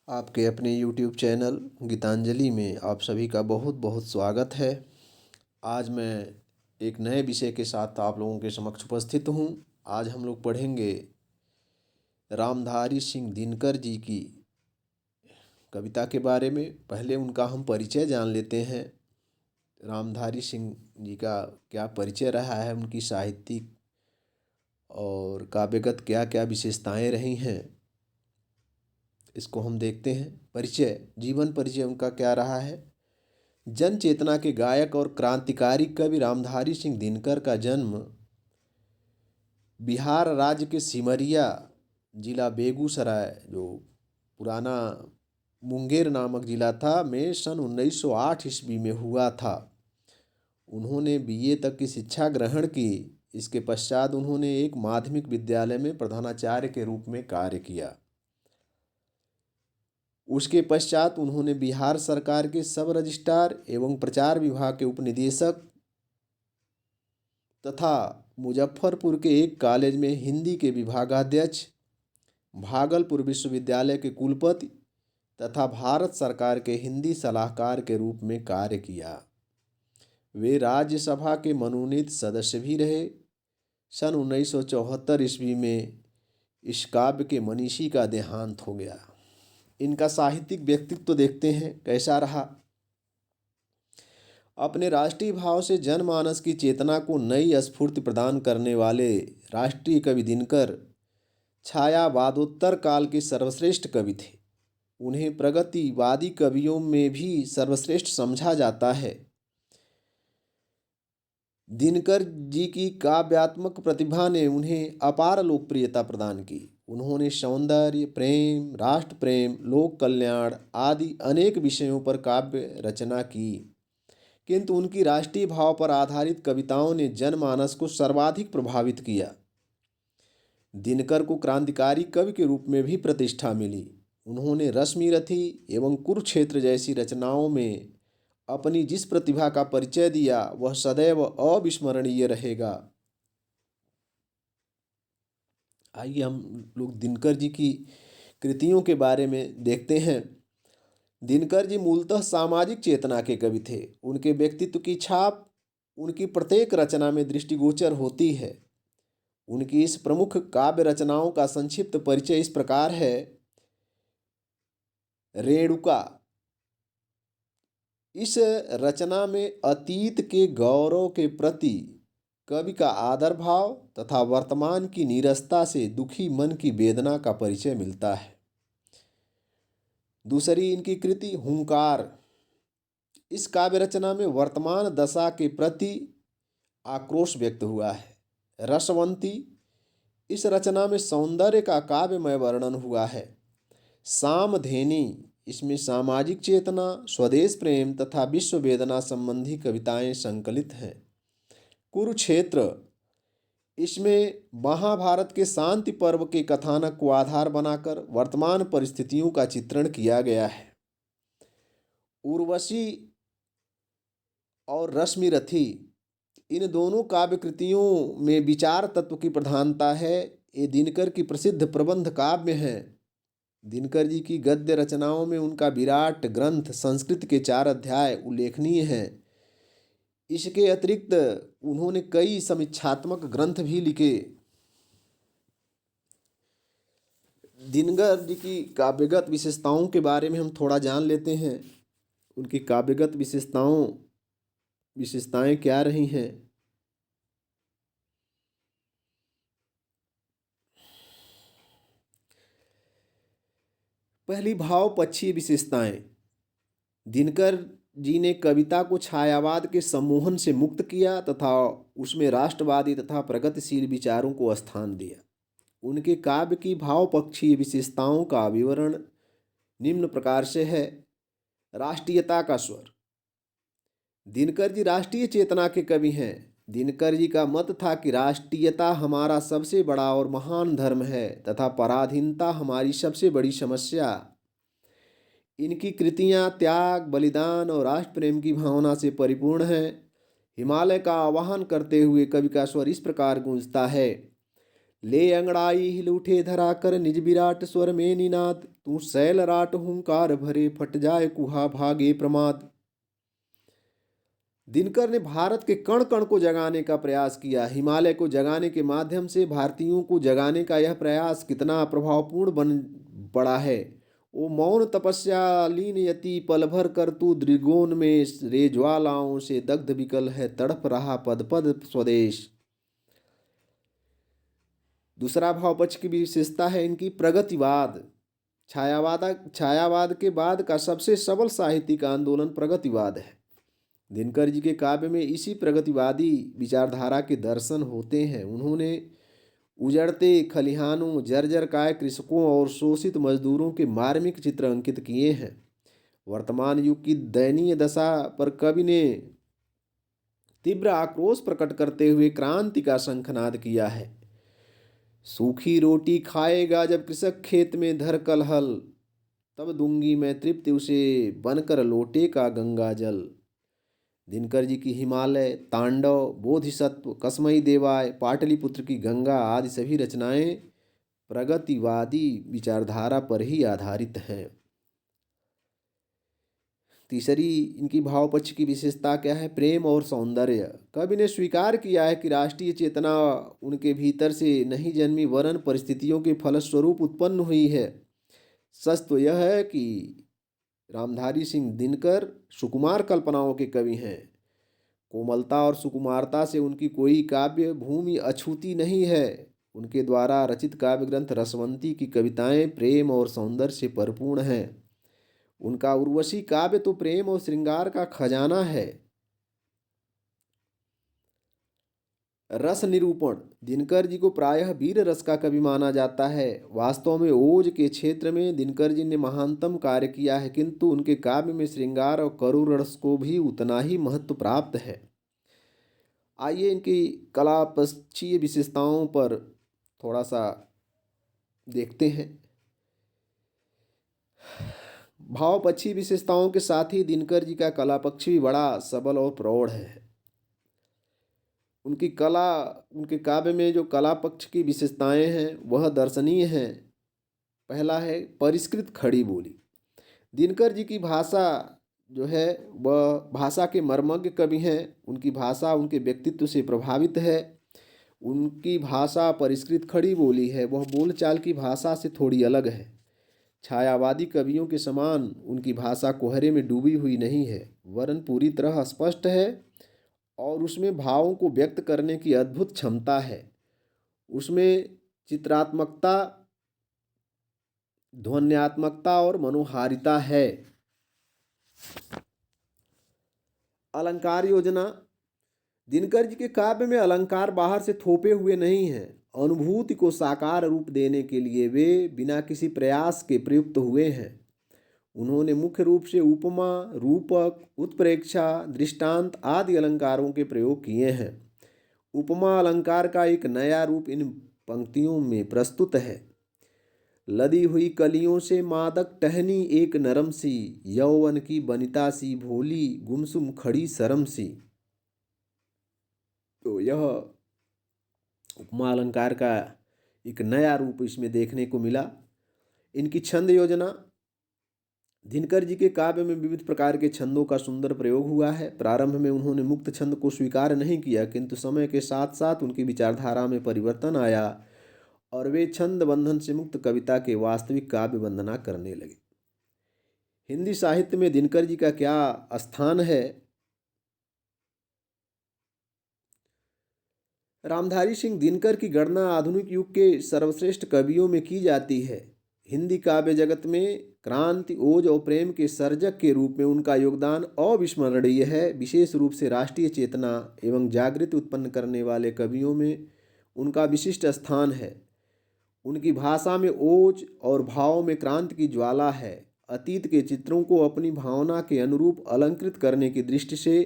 आपके अपने YouTube channel Geetanjali में आप सभी का बहुत बहुत स्वागत है। आज मैं एक नए विषय के साथ आप लोगों के समक्ष उपस्थित हूँ। आज हम लोग पढ़ेंगे रामधारी सिंह दिनकर जी की कविता के बारे में। पहले उनका हम परिचय जान लेते हैं। रामधारी सिंह जी का क्या परिचय रहा है, उनकी साहित्यिक और काव्यगत क्या क्या विशेषताएं रही हैं, इसको हम देखते हैं। परिचय, जीवन परिचय उनका क्या रहा है। जन चेतना के गायक और क्रांतिकारी कवि रामधारी सिंह दिनकर का जन्म बिहार राज्य के सिमरिया जिला बेगूसराय, जो पुराना मुंगेर नामक जिला था, में सन 1908 ईस्वी में हुआ था। उन्होंने बीए तक की शिक्षा ग्रहण की। इसके पश्चात उन्होंने एक माध्यमिक विद्यालय में प्रधानाचार्य के रूप में कार्य किया। उसके पश्चात उन्होंने बिहार सरकार के सब रजिस्ट्रार एवं प्रचार विभाग के उपनिदेशक तथा मुजफ्फरपुर के एक कॉलेज में हिंदी के विभागाध्यक्ष, भागलपुर विश्वविद्यालय के कुलपति तथा भारत सरकार के हिंदी सलाहकार के रूप में कार्य किया। वे राज्यसभा के मनोनीत सदस्य भी रहे। सन 1974 ईस्वी में इस काव्य के मनीषी का देहांत हो गया। इनका साहित्यिक व्यक्तित्व तो देखते हैं कैसा रहा। अपने राष्ट्रीय भाव से जनमानस की चेतना को नई स्फूर्ति प्रदान करने वाले राष्ट्रीय कवि दिनकर छायावादोत्तर काल के सर्वश्रेष्ठ कवि थे। उन्हें प्रगतिवादी कवियों में भी सर्वश्रेष्ठ समझा जाता है। दिनकर जी की काव्यात्मक प्रतिभा ने उन्हें अपार लोकप्रियता प्रदान की। उन्होंने सौंदर्य, प्रेम, राष्ट्र प्रेम, लोक कल्याण आदि अनेक विषयों पर काव्य रचना की, किंतु उनकी राष्ट्रीय भाव पर आधारित कविताओं ने जनमानस को सर्वाधिक प्रभावित किया। दिनकर को क्रांतिकारी कवि के रूप में भी प्रतिष्ठा मिली। उन्होंने रश्मिरथी एवं कुरुक्षेत्र जैसी रचनाओं में अपनी जिस प्रतिभा का परिचय दिया, वह सदैव अविस्मरणीय रहेगा। आइए हम लोग दिनकर जी की कृतियों के बारे में देखते हैं। दिनकर जी मूलतः सामाजिक चेतना के कवि थे। उनके व्यक्तित्व की छाप उनकी प्रत्येक रचना में दृष्टिगोचर होती है। उनकी इस प्रमुख काव्य रचनाओं का संक्षिप्त परिचय इस प्रकार है। रेणुका, इस रचना में अतीत के गौरव के प्रति कवि का आदर भाव तथा वर्तमान की नीरसता से दुखी मन की वेदना का परिचय मिलता है। दूसरी इनकी कृति हुंकार, इस काव्य रचना में वर्तमान दशा के प्रति आक्रोश व्यक्त हुआ है। रसवंती, इस रचना में सौंदर्य का काव्यमय वर्णन हुआ है। सामधेनी, इसमें सामाजिक चेतना, स्वदेश प्रेम तथा विश्व वेदना संबंधी कविताएं संकलित हैं। कुरुक्षेत्र, इसमें महाभारत के शांति पर्व के कथानक को आधार बनाकर वर्तमान परिस्थितियों का चित्रण किया गया है। उर्वशी और रश्मिरथी, इन दोनों काव्य कृतियों में विचार तत्व की प्रधानता है। ये दिनकर की प्रसिद्ध प्रबंध काव्य हैं। दिनकर जी की गद्य रचनाओं में उनका विराट ग्रंथ संस्कृत के 4 अध्याय उल्लेखनीय हैं। इसके अतिरिक्त उन्होंने कई समीक्षात्मक ग्रंथ भी लिखे। दिनकर जी की काव्यगत विशेषताओं के बारे में हम थोड़ा जान लेते हैं। उनकी काव्यगत विशेषताएं क्या रही हैं। पहली, भाव पक्षीय विशेषताएं। दिनकर जी ने कविता को छायावाद के सम्मोहन से मुक्त किया तथा उसमें राष्ट्रवादी तथा प्रगतिशील विचारों को स्थान दिया। उनके काव्य की भावपक्षीय विशेषताओं का विवरण निम्न प्रकार से है। राष्ट्रीयता का स्वर, दिनकर जी राष्ट्रीय चेतना के कवि हैं। दिनकर जी का मत था कि राष्ट्रीयता हमारा सबसे बड़ा और महान धर्म है तथा पराधीनता हमारी सबसे बड़ी समस्या। इनकी कृतियां त्याग, बलिदान और राष्ट्र प्रेम की भावना से परिपूर्ण हैं। हिमालय का आवाहन करते हुए कवि का स्वर इस प्रकार गूंजता है। ले अंगड़ाई हिल उठे धरा कर निज विराट स्वर में निनाद, तू शैल राट हुंकार भरे फट जाए कुहा भागे प्रमाद। दिनकर ने भारत के कण कण को जगाने का प्रयास किया। हिमालय को जगाने के माध्यम से भारतीयों को जगाने का यह प्रयास कितना प्रभावपूर्ण बन पड़ा है। ओ मौन तपस्या लीन यति पल भर कर तू दृगोन में रे ज्वालाओं से दग्ध विकल है तड़प रहा पद पद स्वदेश। दूसरा भाव पक्ष की विशेषता है इनकी प्रगतिवाद। छायावाद के बाद का सबसे सबल साहित्यिक आंदोलन प्रगतिवाद है। दिनकर जी के काव्य में इसी प्रगतिवादी विचारधारा के दर्शन होते हैं। उन्होंने उजड़ते खलिहानों, जर्जर काय कृषकों और शोषित मजदूरों के मार्मिक चित्र अंकित किए हैं। वर्तमान युग की दयनीय दशा पर कवि ने तीव्र आक्रोश प्रकट करते हुए क्रांति का शंखनाद किया है। सूखी रोटी खाएगा जब कृषक खेत में धर कल हल, तब दूंगी मैं तृप्ति उसे बनकर लोटे का गंगा जल। दिनकर जी की हिमालय, तांडव, बोधिसत्व, कसमई देवाय, पाटलिपुत्र की गंगा आदि सभी रचनाएं प्रगतिवादी विचारधारा पर ही आधारित हैं। तीसरी इनकी भाव पक्ष की विशेषता क्या है? प्रेम और सौंदर्य। कवि ने स्वीकार किया है कि राष्ट्रीय चेतना उनके भीतर से नहीं जन्मी वरन परिस्थितियों के फलस्वरूप उत्पन्न हुई है। सच तो यह है कि रामधारी सिंह दिनकर सुकुमार कल्पनाओं के कवि हैं। कोमलता और सुकुमारता से उनकी कोई काव्य भूमि अछूती नहीं है। उनके द्वारा रचित काव्य ग्रंथ रसवंती की कविताएं प्रेम और सौंदर्य से परिपूर्ण हैं। उनका उर्वशी काव्य तो प्रेम और श्रृंगार का खजाना है। रस निरूपण। दिनकर जी को प्रायः वीर रस का कवि माना जाता है। वास्तव में ओज के क्षेत्र में दिनकर जी ने महानतम कार्य किया है, किंतु उनके काव्य में श्रृंगार और करुण रस को भी उतना ही महत्व प्राप्त है। आइए इनकी कलापक्षीय विशेषताओं पर थोड़ा सा देखते हैं। भावपक्षी विशेषताओं के साथ ही दिनकर जी का कला पक्ष भी बड़ा सबल और प्रौढ़ है। उनकी कला, उनके काव्य में जो कला पक्ष की विशेषताएं हैं वह दर्शनीय हैं। पहला है परिष्कृत खड़ी बोली। दिनकर जी की भाषा जो है वह भाषा के मर्मज्ञ कवि हैं। उनकी भाषा उनके व्यक्तित्व से प्रभावित है। उनकी भाषा परिष्कृत खड़ी बोली है, वह बोलचाल की भाषा से थोड़ी अलग है। छायावादी कवियों के समान उनकी भाषा कोहरे में डूबी हुई नहीं है, वरन पूरी तरह स्पष्ट है और उसमें भावों को व्यक्त करने की अद्भुत क्षमता है। उसमें चित्रात्मकता, ध्वन्यात्मकता और मनोहारिता है। अलंकार योजना। दिनकर जी के काव्य में अलंकार बाहर से थोपे हुए नहीं हैं। अनुभूति को साकार रूप देने के लिए वे बिना किसी प्रयास के प्रयुक्त हुए हैं। उन्होंने मुख्य रूप से उपमा, रूपक, उत्प्रेक्षा, दृष्टांत आदि अलंकारों के प्रयोग किए हैं। उपमा अलंकार का एक नया रूप इन पंक्तियों में प्रस्तुत है। लदी हुई कलियों से मादक टहनी एक नरम सी, यौवन की बनिता सी भोली गुमसुम खड़ी शर्म सी। तो यह उपमा अलंकार का एक नया रूप इसमें देखने को मिला। इनकी छंद योजना। दिनकर जी के काव्य में विविध प्रकार के छंदों का सुंदर प्रयोग हुआ है। प्रारंभ में उन्होंने मुक्त छंद को स्वीकार नहीं किया, किंतु समय के साथ साथ उनकी विचारधारा में परिवर्तन आया और वे छंद बंधन से मुक्त कविता के वास्तविक काव्य वंदना करने लगे। हिंदी साहित्य में दिनकर जी का क्या स्थान है? रामधारी सिंह दिनकर की गणना आधुनिक युग के सर्वश्रेष्ठ कवियों में की जाती है। हिंदी काव्य जगत में क्रांति, ओज और प्रेम के सर्जक के रूप में उनका योगदान अविस्मरणीय है। विशेष रूप से राष्ट्रीय चेतना एवं जागृति उत्पन्न करने वाले कवियों में उनका विशिष्ट स्थान है। उनकी भाषा में ओज और भाव में क्रांति की ज्वाला है। अतीत के चित्रों को अपनी भावना के अनुरूप अलंकृत करने की दृष्टि से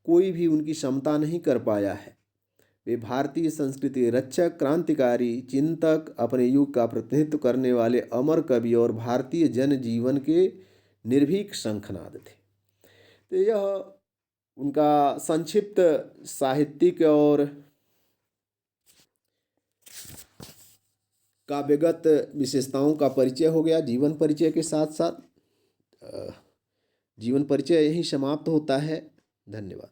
कोई भी उनकी क्षमता नहीं कर पाया है। वे भारतीय संस्कृति रक्षक, क्रांतिकारी, चिंतक, अपने युग का प्रतिनिधित्व करने वाले अमर कवि और भारतीय जनजीवन के निर्भीक शंखनाद थे। तो यह उनका संक्षिप्त साहित्यिक और काव्यगत विशेषताओं का परिचय हो गया। जीवन परिचय के साथ साथ जीवन परिचय यहीं समाप्त होता है। धन्यवाद।